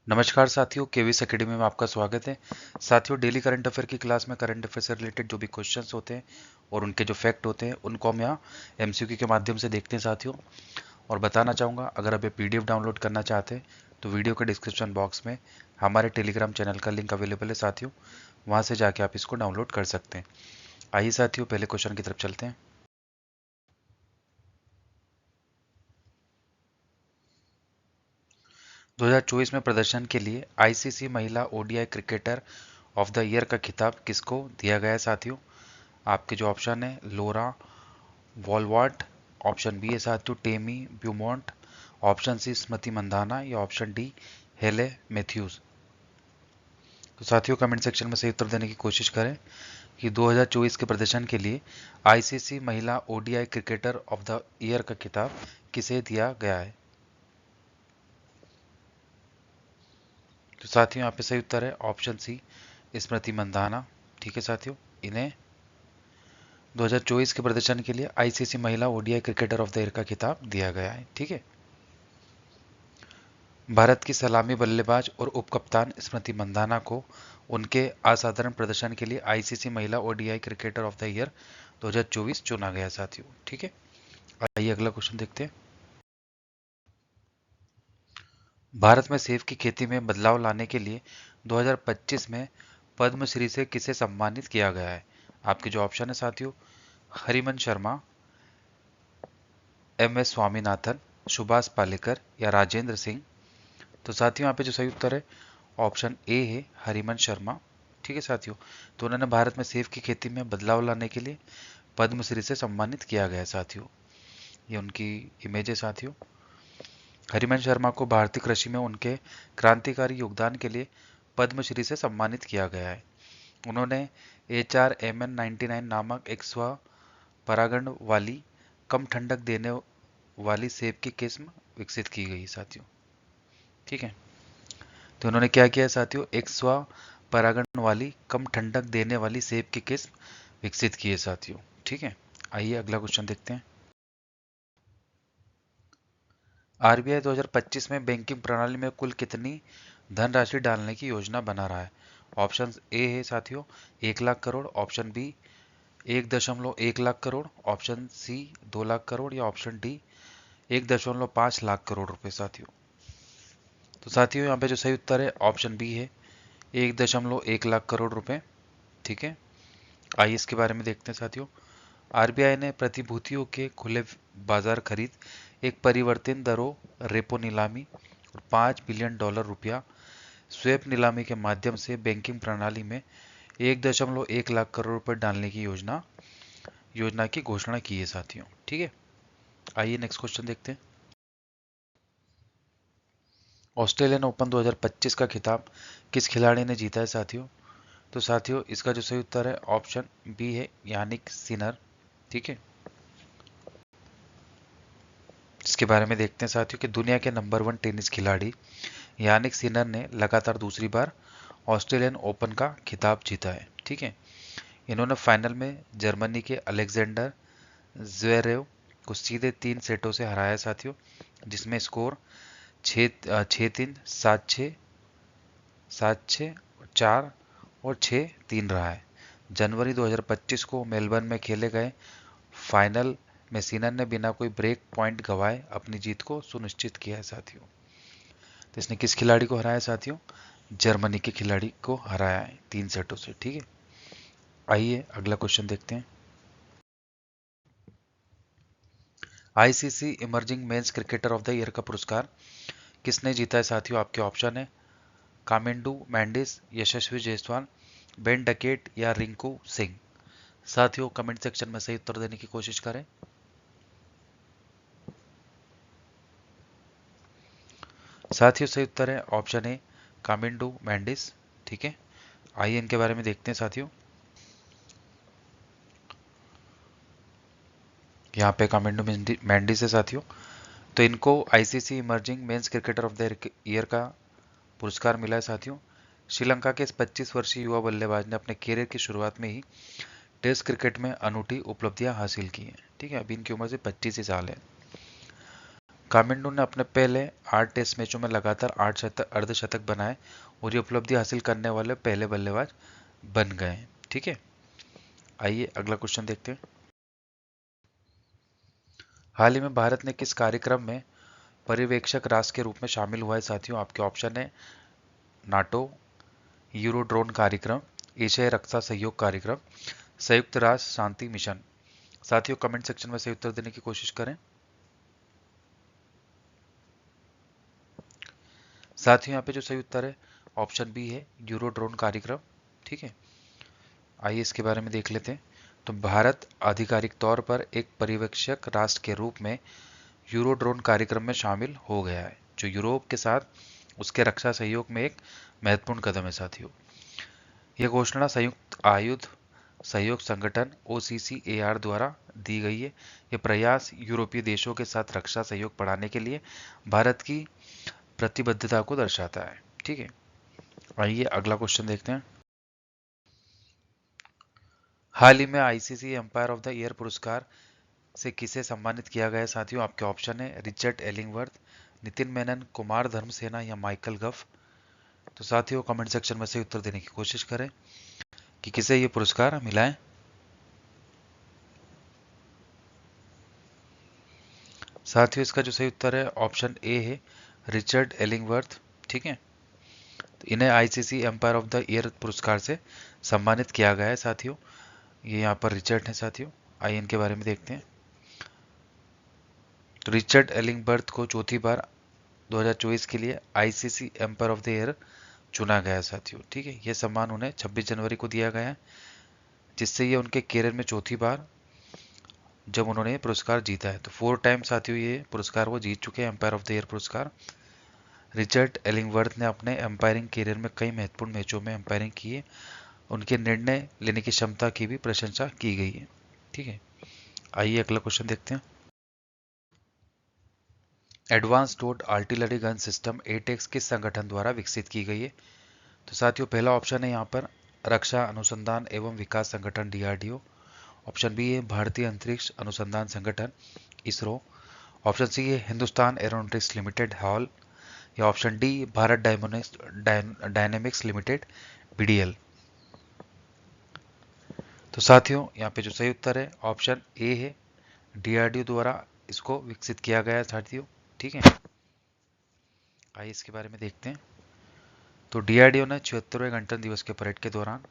नमस्कार साथियों, KVS academy में आपका स्वागत है। साथियों, डेली करंट अफेयर की क्लास में करंट अफेयर से रिलेटेड जो भी क्वेश्चंस होते हैं और उनके जो फैक्ट होते हैं उनको हम यहाँ एमसीक्यू के माध्यम से देखते हैं साथियों। और बताना चाहूँगा, अगर आप ये पीडीएफ डाउनलोड करना चाहते हैं तो वीडियो के डिस्क्रिप्शन बॉक्स में हमारे टेलीग्राम चैनल का लिंक अवेलेबल है साथियों, वहाँ से जाके आप इसको डाउनलोड कर सकते हैं। आइए साथियों, पहले क्वेश्चन की तरफ चलते हैं। 2024 में प्रदर्शन के लिए आईसीसी महिला ODI cricketer of the year का खिताब किसको दिया गया है साथियों? आपके जो ऑप्शन है, लोरा वॉलवार्ट, ऑप्शन बी है साथियों टेमी ब्यूमॉन्ट, ऑप्शन सी स्मृति मंदाना या ऑप्शन डी हेले मैथ्यूज। तो साथियों, कमेंट सेक्शन में सही उत्तर देने की कोशिश करें कि 2024 के प्रदर्शन के लिए आईसीसी महिला ODI cricketer of the year का खिताब किसे दिया गया है। तो साथियों, यहाँ पे सही उत्तर है ऑप्शन सी स्मृति मंदाना। ठीक है साथियों, इन्हें 2024 के प्रदर्शन के लिए आईसीसी महिला ODI cricketer of the year का खिताब दिया गया है। ठीक है। भारत की सलामी बल्लेबाज और उपकप्तान स्मृति मंदाना को उनके असाधारण प्रदर्शन के लिए आईसीसी महिला ODI cricketer of the year 2024 चुना गया साथियों। ठीक है। आइए अगला क्वेश्चन देखते हैं। भारत में सेब की खेती में बदलाव लाने के लिए 2025 में पद्मश्री से किसे सम्मानित किया गया है। आपके जो ऑप्शन है साथियों, हरिमन शर्मा, एम एस स्वामीनाथन, सुभाष पालेकर या राजेंद्र सिंह। तो साथियों, यहाँ पे जो सही उत्तर है ऑप्शन ए है हरिमन शर्मा। ठीक है साथियों, तो उन्होंने भारत में सेब की खेती में बदलाव लाने के लिए पद्मश्री से सम्मानित किया गया है साथियों। ये उनकी इमेज है साथियों। हरिमन शर्मा को भारतीय कृषि में उनके क्रांतिकारी योगदान के लिए पद्मश्री से सम्मानित किया गया है। उन्होंने HRMN99 नामक एक स्व परागण वाली कम ठंडक देने वाली सेब की किस्म विकसित की गई साथियों। ठीक है, तो उन्होंने क्या किया साथियों, एक स्व परागण वाली कम ठंडक देने वाली सेब की किस्म विकसित की है साथियों। ठीक है। आइए अगला क्वेश्चन देखते हैं। आरबीआई 2025 में बैंकिंग प्रणाली में कुल कितनी धनराशि डालने की योजना बना रहा है। ऑप्शन ए है साथियों 1 lakh crore, option B 1.1 lakh crore, option C 2 lakh crore या ऑप्शन डी 1.5 लाख करोड़ रुपए साथियों। तो साथियों, यहाँ पे जो सही उत्तर है ऑप्शन बी है 1.1 लाख करोड़ रुपए। ठीक है। आइए इसके बारे में देखते हैं साथियों। आरबीआई ने प्रतिभूतियों के खुले बाजार खरीद, एक परिवर्तन दरों रेपो नीलामी और $5 बिलियन रुपया स्वेप नीलामी के माध्यम से बैंकिंग प्रणाली में 1.1 लाख करोड़ रुपए डालने की योजना की घोषणा की है साथियों। ठीक है। आइए नेक्स्ट क्वेश्चन देखते हैं। ऑस्ट्रेलियन ओपन 2025 का खिताब किस खिलाड़ी ने जीता है साथियों। तो साथियों, इसका जो सही उत्तर है ऑप्शन बी है यानिक सिनर। ठीक है। इसके बारे में देखते हैं साथियों कि दुनिया के नंबर 1 टेनिस खिलाड़ी यानिक सिनर ने लगातार दूसरी बार ऑस्ट्रेलियन ओपन का खिताब जीता है। ठीक है। इन्होंने फाइनल में जर्मनी के अलेक्जेंडर ज्वेरेव को सीधे 3 सेटों से हराया साथियों, जिसमें स्कोर 6-3, 7-6, 7-6, 4 और 6-3 रहा है। जनवरी 2025 को मेलबर्न में खेले गए फाइनल में सिनर ने बिना कोई ब्रेक पॉइंट गंवाए अपनी जीत को सुनिश्चित किया है साथियों। तो इसने किस खिलाड़ी को हराया साथियों, जर्मनी के खिलाड़ी को हराया है 3 सेटों से। ठीक है। आइए अगला क्वेश्चन देखते हैं। ICC emerging men's cricketer of the year का पुरस्कार किसने जीता है साथियों। आपके ऑप्शन है कामिंडू मैंडिस, यशस्वी जायसवाल, बेन डकेट या रिंकू सिंह। साथियों, कमेंट सेक्शन में सही उत्तर देने की कोशिश करें। साथियों, सही उत्तर है ऑप्शन ए कामिंडू मैंडिस। ठीक है। आइए इनके बारे में देखते हैं साथियों। यहाँ पे कामिंडू मैंडिस है साथियों। तो इनको ICC emerging men's cricketer of the year का पुरस्कार मिला है साथियों। श्रीलंका के इस 25 वर्षीय युवा बल्लेबाज ने अपने कैरियर की शुरुआत में ही टेस्ट क्रिकेट में अनूठी उपलब्धियां हासिल की हैं। ठीक है, अभी इनकी उम्र से 25 ही साल है। कामिंडू ने अपने पहले 8 टेस्ट मैचों में लगातार 8 अर्धशतक बनाए और ये उपलब्धि हासिल करने वाले पहले बल्लेबाज बन गए हैं। ठीक है, आइए अगला क्वेश्चन देखते हैं। हाल ही में भारत ने किस कार्यक्रम में पर्यवेक्षक राष्ट्र के रूप में शामिल हुआ है साथियों? आपके ऑप्शन है नाटो, यूरोड्रोन कार्यक्रम, एशियाई रक्षा सहयोग कार्यक्रम, संयुक्त राष्ट्र शांति मिशन। साथियों कमेंट सेक्शन में सही उत्तर देने की कोशिश करें। साथियों यहाँ पे जो सही उत्तर है ऑप्शन बी है, यूरोड्रोन कार्यक्रम। ठीक है, आइए इसके बारे में देख लेते हैं। तो भारत आधिकारिक तौर पर एक पर्यवेक्षक राष्ट्र के रूप में यूरोड्रोन कार्यक्रम में शामिल हो गया है, जो यूरोप के साथ उसके रक्षा सहयोग में एक महत्वपूर्ण कदम है साथियों। यह घोषणा संयुक्त आयुध सहयोग संगठन OCCAR द्वारा दी गई है। यह प्रयास यूरोपीय देशों के साथ रक्षा सहयोग बढ़ाने के लिए भारत की प्रतिबद्धता को दर्शाता है। ठीक है, आइए अगला क्वेश्चन देखते हैं। हाल ही में ICC umpire of the year पुरस्कार से किसे सम्मानित किया गया है साथियों? आपके ऑप्शन है रिचर्ड एलिंगवर्थ, नितिन मेनन, कुमार धर्मसेना या माइकल गफ। तो साथियों कमेंट सेक्शन में से उत्तर देने की कोशिश करें कि किसे ये पुरस्कार मिला है। साथियों इसका जो सही उत्तर है ऑप्शन ए है, रिचर्ड एलिंगवर्थ। ठीक है, तो इन्हें ICC umpire of the year पुरस्कार से सम्मानित किया गया है साथियों। ये यहाँ पर रिचर्ड है साथियों। आइए इनके बारे में देखते हैं। तो रिचर्ड एलिंगबर्थ को चौथी बार 2024 के लिए ICC umpire of the year चुना गया है साथियों। ठीक है, यह सम्मान उन्हें 26 जनवरी को दिया गया है, जिससे ये उनके कैरियर में चौथी बार जब उन्होंने ये पुरस्कार जीता है। तो 4 टाइम साथियों ये पुरस्कार वो जीत चुके हैं, एम्पायर ऑफ द ईयर पुरस्कार। रिचर्ड एलिंगवर्थ ने अपने एम्पायरिंग कैरियर में कई महत्वपूर्ण मैचों में एम्पायरिंग की है। उनके निर्णय लेने की क्षमता की भी प्रशंसा की गई है। ठीक है, आइए अगला क्वेश्चन देखते हैं। Advance towed artillery gun system ATAGS किस संगठन द्वारा विकसित की गई है? तो साथियों पहला ऑप्शन है यहाँ पर रक्षा अनुसंधान एवं विकास संगठन DRDO। ऑप्शन बी है भारतीय अंतरिक्ष अनुसंधान संगठन इसरो। ऑप्शन सी है हिंदुस्तान एरोनॉटिक्स लिमिटेड हॉल, या option D Bharat dynamics limited BDL। तो साथियों यहाँ पे जो सही उत्तर है ऑप्शन ए है, DRDO द्वारा इसको विकसित किया गया है साथियों। ठीक है, आइए इसके बारे में देखते हैं। तो DRDO ने 76वें गणतंत्र दिवस के परेड के दौरान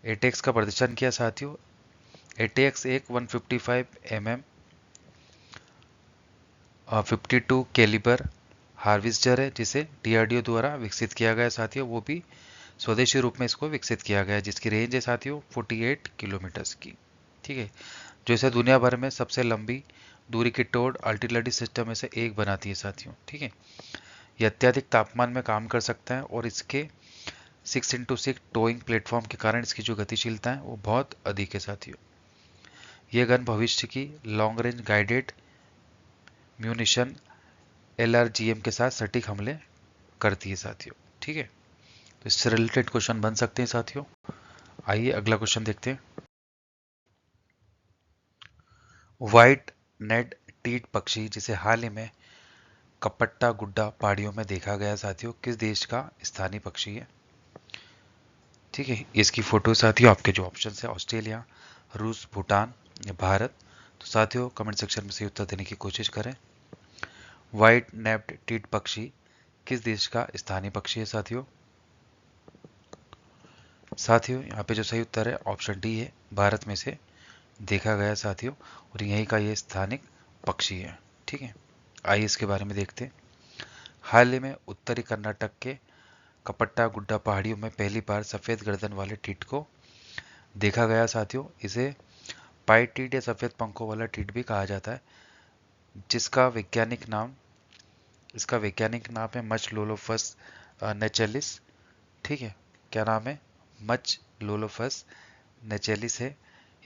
एटेक्स का प्रदर्शन किया साथियों। एटेक्स एक 155 mm 52 कैलिबर हार्वेस्टर है, जिसे DRDO द्वारा विकसित किया गया है साथियों। वो भी स्वदेशी रूप में इसको विकसित किया गया है, जिसकी रेंज है साथियों 48 किलोमीटर्स की। ठीक है, जो इसे दुनिया भर में सबसे लंबी दूरी की टोड आर्टिलरी सिस्टम में से एक बनाती है साथियों। ठीक है, यह अत्यधिक तापमान में काम कर सकता है और इसके 6x6 टोइंग प्लेटफॉर्म के कारण इसकी जो गतिशीलता है वो बहुत अधिक है साथियों। यह गन भविष्य की long range guided munition LRGM के साथ सटीक हमले करती है साथियों। ठीक है, तो इससे रिलेटेड क्वेश्चन बन सकते हैं साथियों। आइए अगला क्वेश्चन देखते हैं। व्हाइट नेड टीट पक्षी, जिसे हाल ही में कपट्टा गुड्डा पहाड़ियों में देखा गया साथियों, किस देश का स्थानीय पक्षी है? ठीक है, इसकी फोटो साथियों आपके जो ऑप्शन है ऑस्ट्रेलिया, रूस, भूटान या भारत। तो साथियों कमेंट सेक्शन में सही उत्तर देने की कोशिश करें। व्हाइट नेप्ड टीट पक्षी किस देश का स्थानीय पक्षी है साथियों? साथियों यहाँ पे जो सही उत्तर है ऑप्शन डी है, भारत में से देखा गया साथियों, और यहीं का ये स्थानिक पक्षी है। ठीक है, आइए इसके बारे में देखते हैं। हाल ही में उत्तरी कर्नाटक के कपट्टा गुड्डा पहाड़ियों में पहली बार सफेद गर्दन वाले टीट को देखा गया साथियों। इसे पाइट टीट या सफेद पंखों वाला टीट भी कहा जाता है, जिसका वैज्ञानिक नाम है मच लोलोफस नेचेलिस। ठीक है, क्या नाम है? मच लोलोफस नेचेलिस है।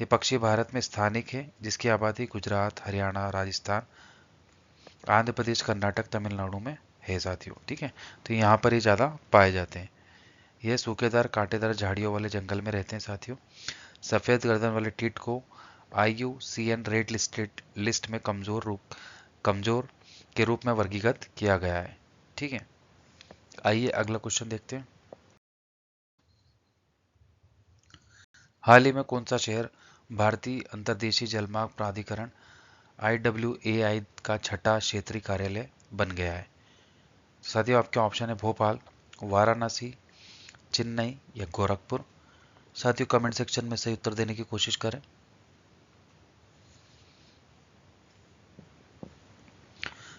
ये पक्षी भारत में स्थानिक है, जिसकी आबादी गुजरात, हरियाणा, राजस्थान, आंध्र प्रदेश, कर्नाटक, तमिलनाडु में है साथियों। ठीक है, तो यहाँ पर ये ज़्यादा पाए जाते हैं। यह सूखेदार कांटेदार झाड़ियों वाले जंगल में रहते हैं साथियों। सफ़ेद गर्दन वाले टीट को IUCN रेड लिस्ट में कमजोर के रूप में वर्गीकृत किया गया है। ठीक है, आइए अगला क्वेश्चन देखते हैं। हाल ही में कौन सा शहर भारतीय अंतर्देशीय जलमार्ग प्राधिकरण IWAI का छठा क्षेत्रीय कार्यालय बन गया है? साथियों, आपके ऑप्शन है भोपाल, वाराणसी, चेन्नई या गोरखपुर। साथियों, कमेंट सेक्शन में सही उत्तर देने की कोशिश करें।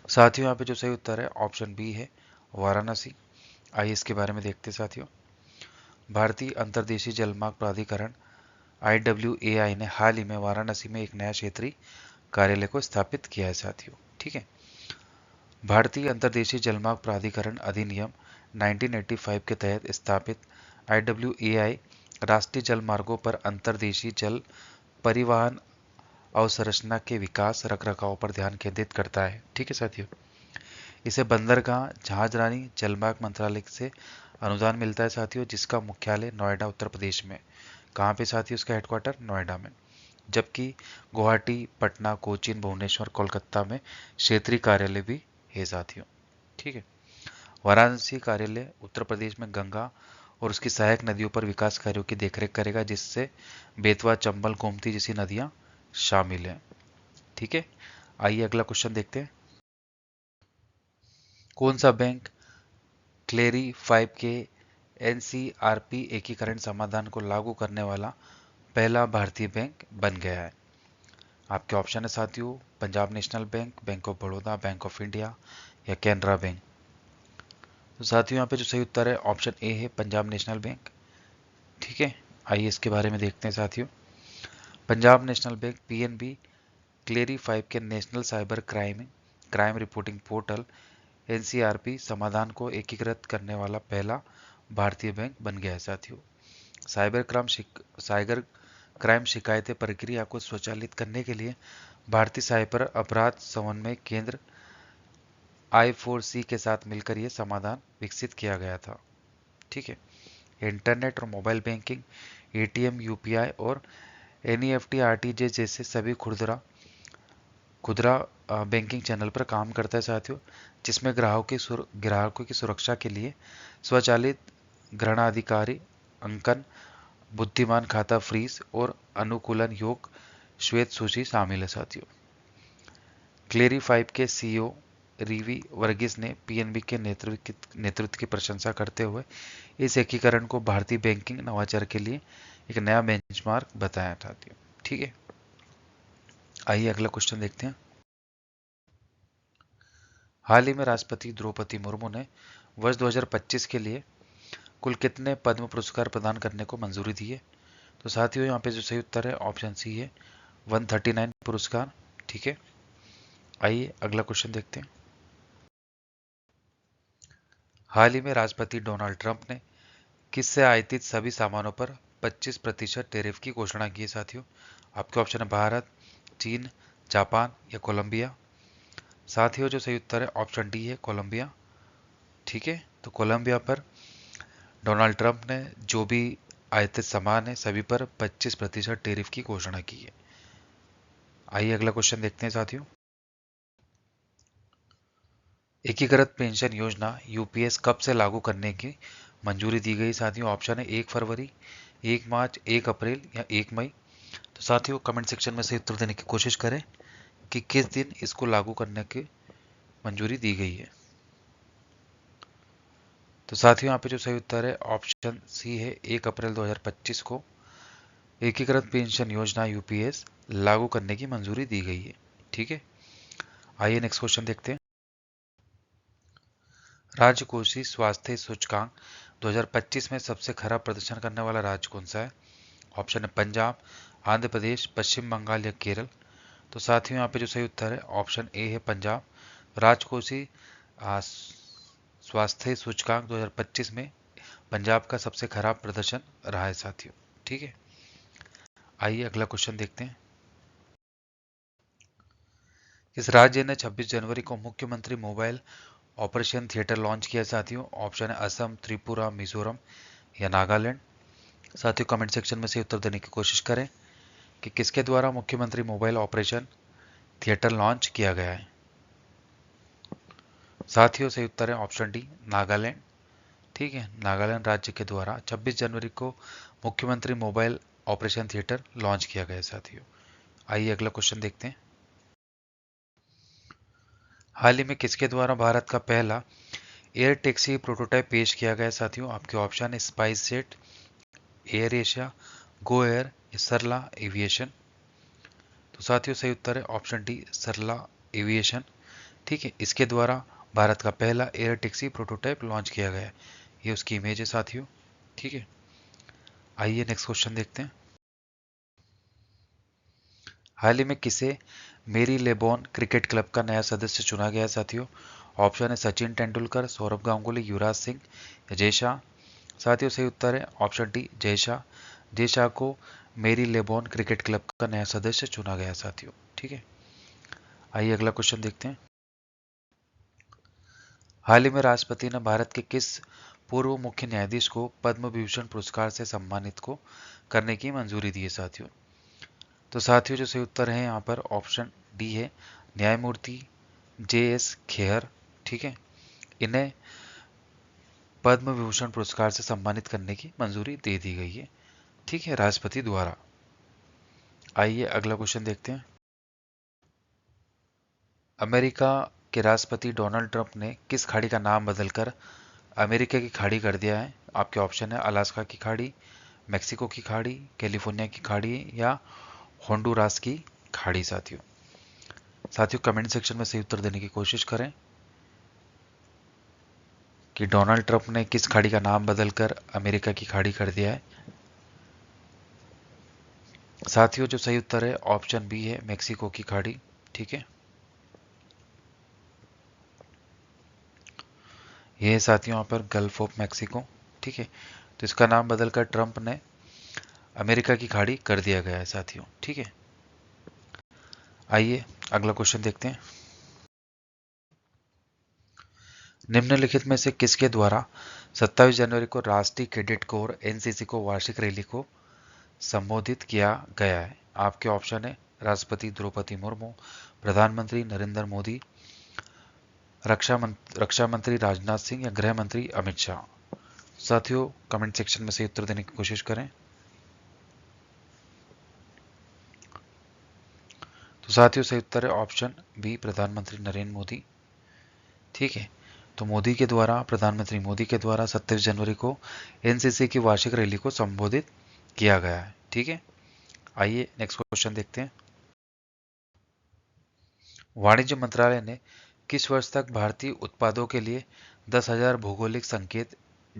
साथियों, यहाँ पे जो सही उत्तर है ऑप्शन बी है, वाराणसी। आइए इसके बारे में देखते हैं साथियों। भारतीय अंतर्देशीय जलमार्ग प्राधिकरण IWAI ने हाल ही में वाराणसी में एक नया क्षेत्रीय कार्यालय को स्थापित किया है साथियों। ठीक है, भारतीय अंतर्देशीय जलमार्ग प्राधिकरण अधिनियम 1985 के तहत स्थापित IWAI राष्ट्रीय जलमार्गों पर अंतर्देशीय जल परिवहन अवसंरचना के विकास रखरखाव पर ध्यान केंद्रित करता है। ठीक है साथियों, इसे बंदरगाह जहाजरानी जलमार्ग मंत्रालय से अनुदान मिलता है साथियों, जिसका मुख्यालय नोएडा उत्तर प्रदेश में। कहाँ पे साथियों इसका हेडक्वार्टर? नोएडा में। जबकि गुवाहाटी, पटना, कोचीन, भुवनेश्वर, कोलकाता में क्षेत्रीय कार्यालय भी है साथियों। ठीक है, वाराणसी कार्यालय उत्तर प्रदेश में गंगा और उसकी सहायक नदियों पर विकास कार्यों की देखरेख करेगा, जिससे बेतवा, चंबल, गोमती जैसी नदियां शामिल हैं। ठीक है, आइए अगला क्वेश्चन देखते हैं। कौन सा बैंक क्लेरी 5 के NCRP एकीकरण समाधान को लागू करने वाला पहला भारतीय बैंक बन गया है? आपके ऑप्शन है साथियों Punjab national bank, bank of Baroda, bank of India या कैनरा बैंक। तो साथियों यहाँ पे जो सही उत्तर है ऑप्शन ए है, पंजाब नेशनल बैंक। ठीक है, आइए इसके बारे में देखते हैं साथियों। पंजाब नेशनल बैंक PNB क्लेरी 5 के national cyber crime reporting portal NCRP समाधान को एकीकृत करने वाला पहला भारतीय बैंक बन गया है साथियों। साइबर क्राइम शिकायतें प्रक्रिया को स्वचालित करने के लिए भारतीय साइबर अपराध समन्वय केंद्र I4C के साथ मिलकर यह समाधान विकसित किया गया था। ठीक है, इंटरनेट और मोबाइल बैंकिंग, ATM, UPI और NEFT, RTGS जैसे सभी खुदरा बैंकिंग चैनल पर काम करता है साथियों, जिसमें ग्राहकों की सुरक्षा के लिए स्वचालित ग्रहणाधिकारी अंकन, बुद्धिमान खाता फ्रीज और अनुकूलन योग श्वेत सूची शामिल है साथियों। क्लेरी 5 के CEO रीवी वर्गीस ने PNB के नेतृत्व की प्रशंसा करते हुए इस एकीकरण को भारतीय बैंकिंग नवाचार के लिए एक नया बेंचमार्क बताया साथियों। ठीक है, आइए अगला क्वेश्चन देखते हैं। हाल ही में राष्ट्रपति द्रौपदी मुर्मू ने वर्ष 2025 के लिए कुल कितने पद्म पुरस्कार प्रदान करने को मंजूरी दी है? तो साथियों यहाँ पे जो सही उत्तर है ऑप्शन सी है, 139 पुरस्कार। ठीक है, आइए अगला क्वेश्चन देखते हैं। हाल ही में राष्ट्रपति डोनाल्ड ट्रंप ने किससे आयातित सभी सामानों पर 25% टैरिफ की घोषणा की है साथियों? आपके ऑप्शन है भारत, चीन, जापान या कोलंबिया। साथियों जो सही उत्तर है ऑप्शन डी है, कोलंबिया। ठीक है, तो कोलंबिया पर डोनाल्ड ट्रंप ने जो भी आयातित सामान है सभी पर 25% टैरिफ की घोषणा की है। आइए अगला क्वेश्चन देखते हैं साथियों। एकीकृत पेंशन योजना UPS कब से लागू करने की मंजूरी दी गई साथियों? ऑप्शन है 1 फरवरी, 1 मार्च, 1 अप्रैल या 1 मई। तो साथियों कमेंट सेक्शन में से उत्तर देने की कोशिश करें कि किस दिन इसको लागू करने की मंजूरी दी गई है। तो साथियों यहाँ पे जो सही उत्तर है ऑप्शन सी है, 1 अप्रैल 2025 को एकीकृत पेंशन योजना UPS लागू करने की मंजूरी दी गई है। ठीक है, आइए नेक्स्ट क्वेश्चन देखते हैं। राजकोषीय स्वास्थ्य सूचकांक 2025 में सबसे खराब प्रदर्शन करने वाला राज्य कौन सा है? ऑप्शन है पंजाब, आंध्र प्रदेश, पश्चिम बंगाल या केरल। तो साथियों यहाँ पे जो सही उत्तर है ऑप्शन ए है, पंजाब। राजकोषीय स्वास्थ्य सूचकांक 2025 में पंजाब का सबसे खराब प्रदर्शन रहा है साथियों। ठीक है, आइए अगला क्वेश्चन देखते हैं। इस राज्य ने 26 जनवरी को मुख्यमंत्री मोबाइल ऑपरेशन थिएटर लॉन्च किया साथियों? ऑप्शन है असम, त्रिपुरा, मिजोरम या नागालैंड। साथियों कमेंट सेक्शन में से उत्तर देने की कोशिश करें कि किसके द्वारा मुख्यमंत्री मोबाइल ऑपरेशन थिएटर लॉन्च किया गया है। साथियों सही उत्तर है ऑप्शन डी नागालैंड। ठीक है, नागालैंड राज्य के द्वारा 26 जनवरी को मुख्यमंत्री मोबाइल ऑपरेशन थिएटर लॉन्च किया गया है साथियों। आइए अगला क्वेश्चन देखते हैं। हाल ही में किसके द्वारा भारत का पहला एयर टैक्सी प्रोटोटाइप पेश किया गया है साथियों? आपके ऑप्शन है SpiceJet, AirAsia, Go Air, Sarla Aviation. तो साथियों सही उत्तर है ऑप्शन डी सरला एविएशन। ठीक है, इसके द्वारा भारत का पहला एयर टैक्सी प्रोटोटाइप लॉन्च किया गया है। ये उसकी इमेज है साथियों। ठीक है, आइए नेक्स्ट क्वेश्चन देखते हैं। हाल ही में किसे मेरी लेबोन क्रिकेट क्लब का नया सदस्य चुना गया है साथियों? ऑप्शन है सचिन तेंदुलकर, सौरभ गांगुली, युवराज सिंह या जय शाह। साथियों सही उत्तर है ऑप्शन डी जय शाह। जय शाह को मेरी लेबोन क्रिकेट क्लब का नया सदस्य चुना गया है साथियों। ठीक है, आइए अगला क्वेश्चन देखते हैं। हाल ही में राष्ट्रपति ने भारत के किस पूर्व मुख्य न्यायाधीश को पद्म विभूषण पुरस्कार से सम्मानित को करने की मंजूरी दी है साथियों? तो साथियों जो सही उत्तर है यहाँ पर ऑप्शन डी है न्यायमूर्ति JS खेहर। ठीक है, इन्हें पद्म विभूषण पुरस्कार से सम्मानित करने की मंजूरी दे दी गई है। ठीक है, राष्ट्रपति द्वारा। आइए अगला क्वेश्चन देखते हैं। अमेरिका के राष्ट्रपति डोनाल्ड ट्रंप ने किस खाड़ी का नाम बदलकर अमेरिका की खाड़ी कर दिया है? आपके ऑप्शन है अलास्का की खाड़ी, मेक्सिको की खाड़ी, कैलिफोर्निया की खाड़ी या होंडुरास की खाड़ी साथियों। साथियों कमेंट सेक्शन में सही उत्तर देने की कोशिश करें कि डोनाल्ड ट्रंप ने किस खाड़ी का नाम बदलकर अमेरिका की खाड़ी कर दिया है। साथियों जो सही उत्तर है ऑप्शन बी है मेक्सिको की खाड़ी। ठीक है, यह है साथियों यहाँ पर गल्फ ऑफ मैक्सिको। ठीक है, तो इसका नाम बदलकर ट्रंप ने अमेरिका की खाड़ी कर दिया गया है साथियों। ठीक है, आइए अगला क्वेश्चन देखते हैं। निम्नलिखित में से किसके द्वारा 27 जनवरी को राष्ट्रीय कैडेट कोर NCC को वार्षिक रैली को संबोधित किया गया है? आपके ऑप्शन है राष्ट्रपति द्रौपदी मुर्मू, प्रधानमंत्री नरेंद्र मोदी, रक्षा मंत्री राजनाथ सिंह या गृह मंत्री अमित शाह। साथियों कमेंट सेक्शन में सही उत्तर देने की कोशिश करें। तो साथियों सही उत्तर है ऑप्शन बी प्रधानमंत्री नरेंद्र मोदी। ठीक है, तो मोदी के द्वारा प्रधानमंत्री मोदी के द्वारा 27 जनवरी को NCC की वार्षिक रैली को संबोधित किया गया है। ठीक है, आइए नेक्स्ट क्वेश्चन देखते हैं। वाणिज्य मंत्रालय ने किस वर्ष तक भारतीय उत्पादों के लिए 10,000 भौगोलिक संकेत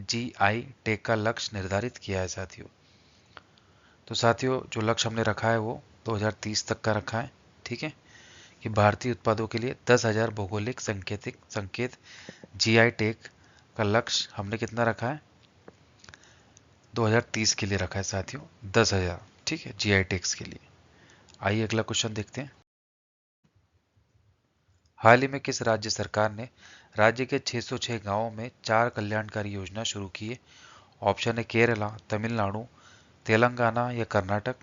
GI टैग का लक्ष्य निर्धारित किया है साथियों? तो साथियों जो लक्ष्य हमने रखा है वो 2030 तक का रखा है। ठीक है, कि भारतीय उत्पादों के लिए 10,000 भौगोलिक संकेत GI टैग का लक्ष्य हमने कितना रखा है? 2030 के लिए रखा है साथियों 10,000। ठीक है, GI टैग्स के लिए। आइए अगला क्वेश्चन देखते हैं। हाल ही में किस राज्य सरकार ने राज्य के 606 गांवों में 4 कल्याणकारी योजना शुरू की है? ऑप्शन है केरला, तमिलनाडु, तेलंगाना या कर्नाटक।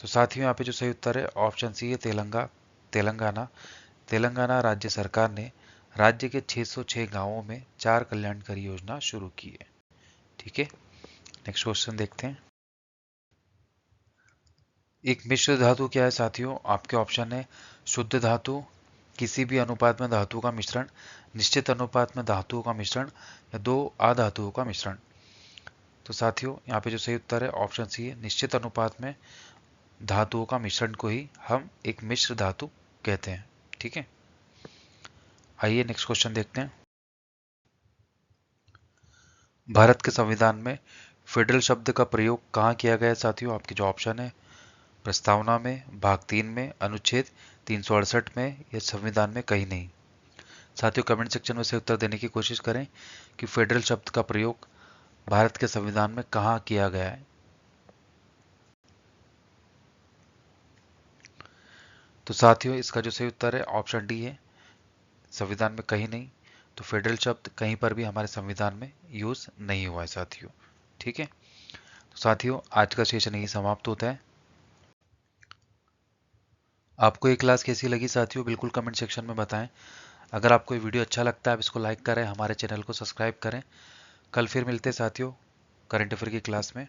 तो साथियों यहाँ पे जो सही उत्तर है ऑप्शन सी है तेलंगाना। तेलंगाना राज्य सरकार ने राज्य के 606 गांवों में 4 कल्याणकारी योजना शुरू की है। ठीक है, नेक्स्ट क्वेश्चन देखते हैं। एक मिश्र धातु क्या है साथियों? आपके ऑप्शन है शुद्ध धातु, किसी भी अनुपात में धातुओं का मिश्रण, निश्चित अनुपात में धातुओं का मिश्रण या दो अधातुओं का मिश्रण। तो साथियों यहाँ पे जो सही उत्तर है ऑप्शन सी है निश्चित अनुपात में धातुओं का मिश्रण को ही हम एक मिश्र धातु कहते हैं। ठीक है, आइए नेक्स्ट क्वेश्चन देखते हैं। भारत के संविधान में फेडरल शब्द का प्रयोग कहाँ किया गया है साथियों? आपके जो ऑप्शन है प्रस्तावना में, भाग 3 में, अनुच्छेद 368 में या संविधान में कहीं नहीं। साथियों कमेंट सेक्शन में से उत्तर देने की कोशिश करें कि फेडरल शब्द का प्रयोग भारत के संविधान में कहाँ किया गया है। तो साथियों इसका जो सही उत्तर है ऑप्शन डी है संविधान में कहीं नहीं। तो फेडरल शब्द कहीं पर भी हमारे संविधान में यूज नहीं हुआ है साथियों। ठीक है, तो साथियों आज का सेशन यही समाप्त होता है। आपको ये क्लास कैसी लगी साथियों बिल्कुल कमेंट सेक्शन में बताएं। अगर आपको ये वीडियो अच्छा लगता है आप इसको लाइक करें, हमारे चैनल को सब्सक्राइब करें। कल फिर मिलते हैं साथियों करंट अफेयर की क्लास में।